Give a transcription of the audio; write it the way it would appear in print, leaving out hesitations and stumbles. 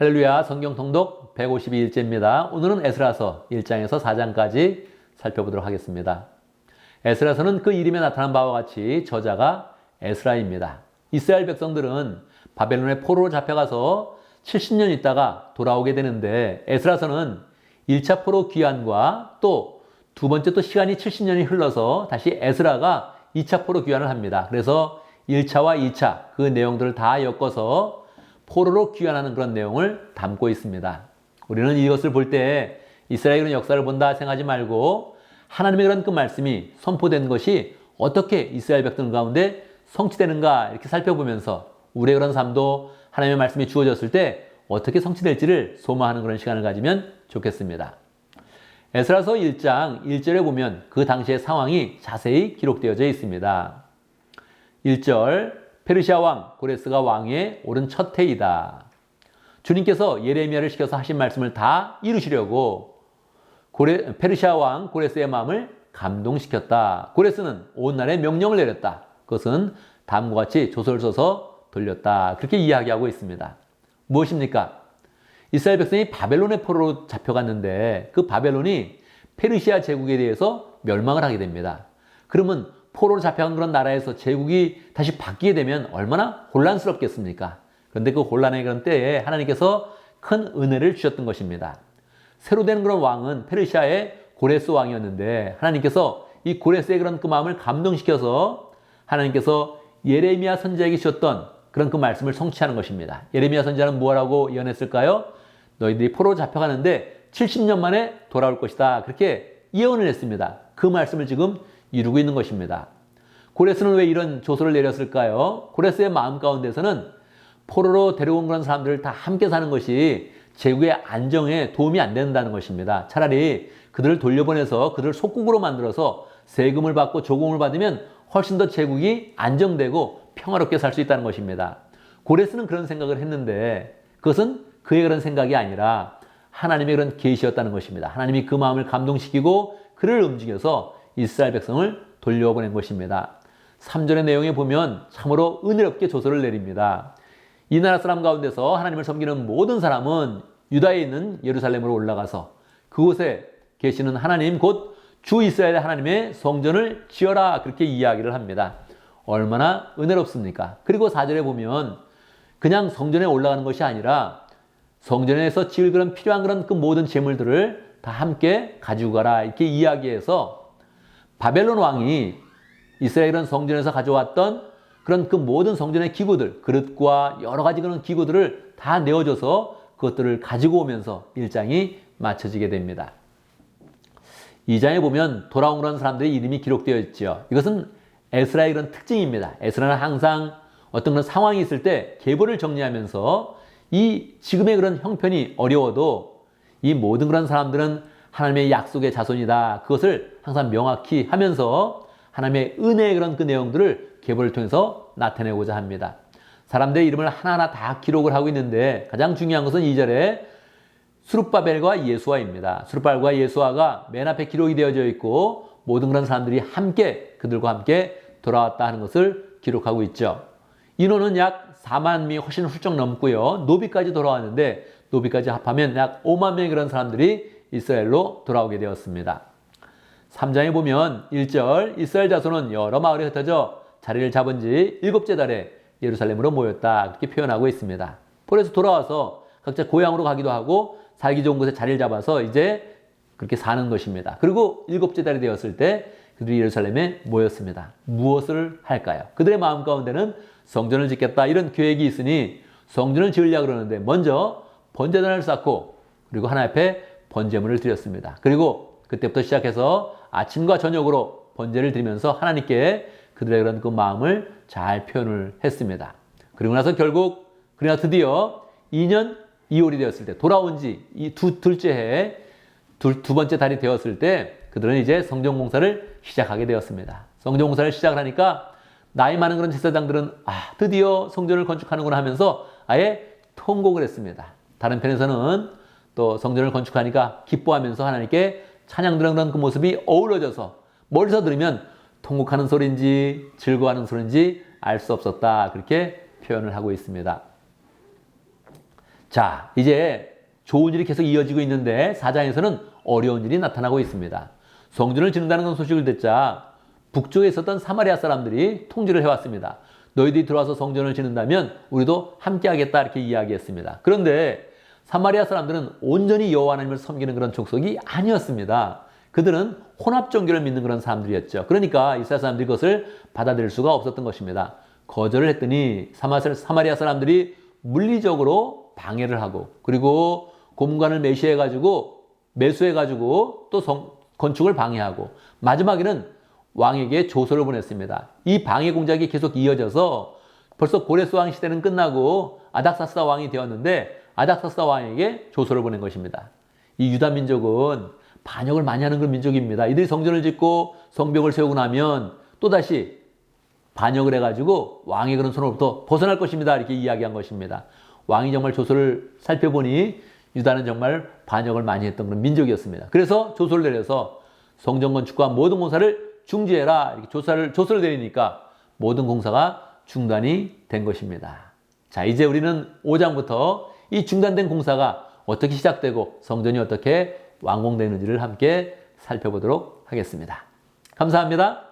할렐루야, 성경 통독 152일째입니다. 오늘은 에스라서 1장에서 4장까지 살펴보도록 하겠습니다. 에스라서는 그 이름에 나타난 바와 같이 저자가 에스라입니다. 이스라엘 백성들은 바벨론의 포로로 잡혀가서 70년 있다가 돌아오게 되는데, 에스라서는 1차 포로 귀환과 또 두 번째 또 시간이 70년이 흘러서 다시 에스라가 2차 포로 귀환을 합니다. 그래서 1차와 2차 그 내용들을 다 엮어서 포로로 귀환하는 그런 내용을 담고 있습니다. 우리는 이것을 볼 때 이스라엘의 역사를 본다 생각하지 말고 하나님의 그런 그 말씀이 선포된 것이 어떻게 이스라엘 백성 가운데 성취되는가 이렇게 살펴보면서 우리의 그런 삶도 하나님의 말씀이 주어졌을 때 어떻게 성취될지를 소망하는 그런 시간을 가지면 좋겠습니다. 에스라서 1장 1절에 보면 그 당시의 상황이 자세히 기록되어져 있습니다. 1절, 페르시아 왕 고레스가 왕위에 오른 첫 해이다. 주님께서 예레미야를 시켜서 하신 말씀을 다 이루시려고 페르시아 왕 고레스의 마음을 감동시켰다. 고레스는 온 나라에 명령을 내렸다. 그것은 다음과 같이 조서를 써서 돌렸다. 그렇게 이야기하고 있습니다. 무엇입니까? 이스라엘 백성이 바벨론의 포로로 잡혀갔는데 그 바벨론이 페르시아 제국에 대해서 멸망을 하게 됩니다. 그러면 포로로 잡혀간 그런 나라에서 제국이 다시 바뀌게 되면 얼마나 혼란스럽겠습니까? 그런데 그 혼란의 그런 때에 하나님께서 큰 은혜를 주셨던 것입니다. 새로 된 그런 왕은 페르시아의 고레스 왕이었는데, 하나님께서 이 고레스의 그런 그 마음을 감동시켜서 하나님께서 예레미야 선지자에게 주셨던 그런 그 말씀을 성취하는 것입니다. 예레미야 선지자는 무엇라고 예언했을까요? 너희들이 포로로 잡혀가는데 70년 만에 돌아올 것이다. 그렇게 예언을 했습니다. 그 말씀을 지금 이루고 있는 것입니다. 고레스는 왜 이런 조서를 내렸을까요? 고레스의 마음 가운데서는 포로로 데려온 그런 사람들을 다 함께 사는 것이 제국의 안정에 도움이 안 된다는 것입니다. 차라리 그들을 돌려보내서 그들을 속국으로 만들어서 세금을 받고 조공을 받으면 훨씬 더 제국이 안정되고 평화롭게 살 수 있다는 것입니다. 고레스는 그런 생각을 했는데 그것은 그의 그런 생각이 아니라 하나님의 그런 계시였다는 것입니다. 하나님이 그 마음을 감동시키고 그를 움직여서 이스라엘 백성을 돌려보낸 것입니다. 3절의 내용에 보면 참으로 은혜롭게 조서를 내립니다. 이 나라 사람 가운데서 하나님을 섬기는 모든 사람은 유다에 있는 예루살렘으로 올라가서 그곳에 계시는 하나님 곧 주 이스라엘의 하나님의 성전을 지어라, 그렇게 이야기를 합니다. 얼마나 은혜롭습니까? 그리고 4절에 보면 그냥 성전에 올라가는 것이 아니라 성전에서 지을 그런 필요한 그런 그 모든 재물들을 다 함께 가지고 가라, 이렇게 이야기해서 바벨론 왕이 이스라엘은 성전에서 가져왔던 그런 그 모든 성전의 기구들, 그릇과 여러 가지 그런 기구들을 다 내어줘서 그것들을 가지고 오면서 1장이 마쳐지게 됩니다. 2장에 보면 돌아온 그런 사람들의 이름이 기록되어 있죠. 이것은 에스라의 그런 특징입니다. 에스라는 항상 어떤 그런 상황이 있을 때 계보를 정리하면서 이 지금의 그런 형편이 어려워도 이 모든 그런 사람들은 하나님의 약속의 자손이다. 그것을 항상 명확히 하면서 하나님의 은혜의 그런 그 내용들을 계보를 통해서 나타내고자 합니다. 사람들의 이름을 하나하나 다 기록을 하고 있는데 가장 중요한 것은 2절에 스룹바벨과 예수아입니다. 스룹바벨과 예수아가 맨 앞에 기록이 되어져 있고 모든 그런 사람들이 함께 그들과 함께 돌아왔다 하는 것을 기록하고 있죠. 인원은 약 4만 명이 훨씬 훌쩍 넘고요. 노비까지 돌아왔는데 노비까지 합하면 약 5만 명의 그런 사람들이 이스라엘로 돌아오게 되었습니다. 3장에 보면 1절 이스라엘 자손은 여러 마을에 흩어져 자리를 잡은 지 7째 달에 예루살렘으로 모였다, 그렇게 표현하고 있습니다. 포로에서 돌아와서 각자 고향으로 가기도 하고 살기 좋은 곳에 자리를 잡아서 이제 그렇게 사는 것입니다. 그리고 7째 달이 되었을 때 그들이 예루살렘에 모였습니다. 무엇을 할까요? 그들의 마음 가운데는 성전을 짓겠다 이런 계획이 있으니 성전을 지으려고 그러는데 먼저 번제단을 쌓고 그리고 하나님 앞에 번제물을 드렸습니다. 그리고 그때부터 시작해서 아침과 저녁으로 번제를 드리면서 하나님께 그들의 그런 그 마음을 잘 표현을 했습니다. 그리고 나서 결국 그러나 드디어 2년 2월이 되었을 때 돌아온 지 이 둘째 해에 두 번째 달이 되었을 때 그들은 이제 성전공사를 시작하게 되었습니다. 성전공사를 시작을 하니까 나이 많은 그런 제사장들은 드디어 성전을 건축하는구나 하면서 아예 통곡을 했습니다. 다른 편에서는 또 성전을 건축하니까 기뻐하면서 하나님께 찬양드리는 그런 그 모습이 어우러져서 멀리서 들으면 통곡하는 소리인지 즐거워하는 소리인지 알 수 없었다, 그렇게 표현을 하고 있습니다. 자, 이제 좋은 일이 계속 이어지고 있는데 4장에서는 어려운 일이 나타나고 있습니다. 성전을 짓는다는 소식을 듣자 북쪽에 있었던 사마리아 사람들이 통지를 해왔습니다. 너희들이 들어와서 성전을 짓는다면 우리도 함께하겠다 이렇게 이야기했습니다. 그런데 사마리아 사람들은 온전히 여호와 하나님을 섬기는 그런 족속이 아니었습니다. 그들은 혼합종교를 믿는 그런 사람들이었죠. 그러니까 이스라엘 사람들이 그것을 받아들일 수가 없었던 것입니다. 거절을 했더니 사마리아 사람들이 물리적으로 방해를 하고 그리고 공간을 매수해가지고 또 건축을 방해하고 마지막에는 왕에게 조서를 보냈습니다. 이 방해 공작이 계속 이어져서 벌써 고레스 왕 시대는 끝나고 아닥사스다 왕이 되었는데 아닥사스다 왕에게 조서를 보낸 것입니다. 이 유다 민족은 반역을 많이 하는 그런 민족입니다. 이들이 성전을 짓고 성벽을 세우고 나면 또다시 반역을 해가지고 왕의 그런 손으로부터 벗어날 것입니다. 이렇게 이야기한 것입니다. 왕이 정말 조서를 살펴보니 유다는 정말 반역을 많이 했던 그런 민족이었습니다. 그래서 조서를 내려서 성전 건축과 모든 공사를 중지해라 이렇게 조서를 내리니까 모든 공사가 중단이 된 것입니다. 자, 이제 우리는 5장부터 이 중단된 공사가 어떻게 시작되고 성전이 어떻게 완공되는지를 함께 살펴보도록 하겠습니다. 감사합니다.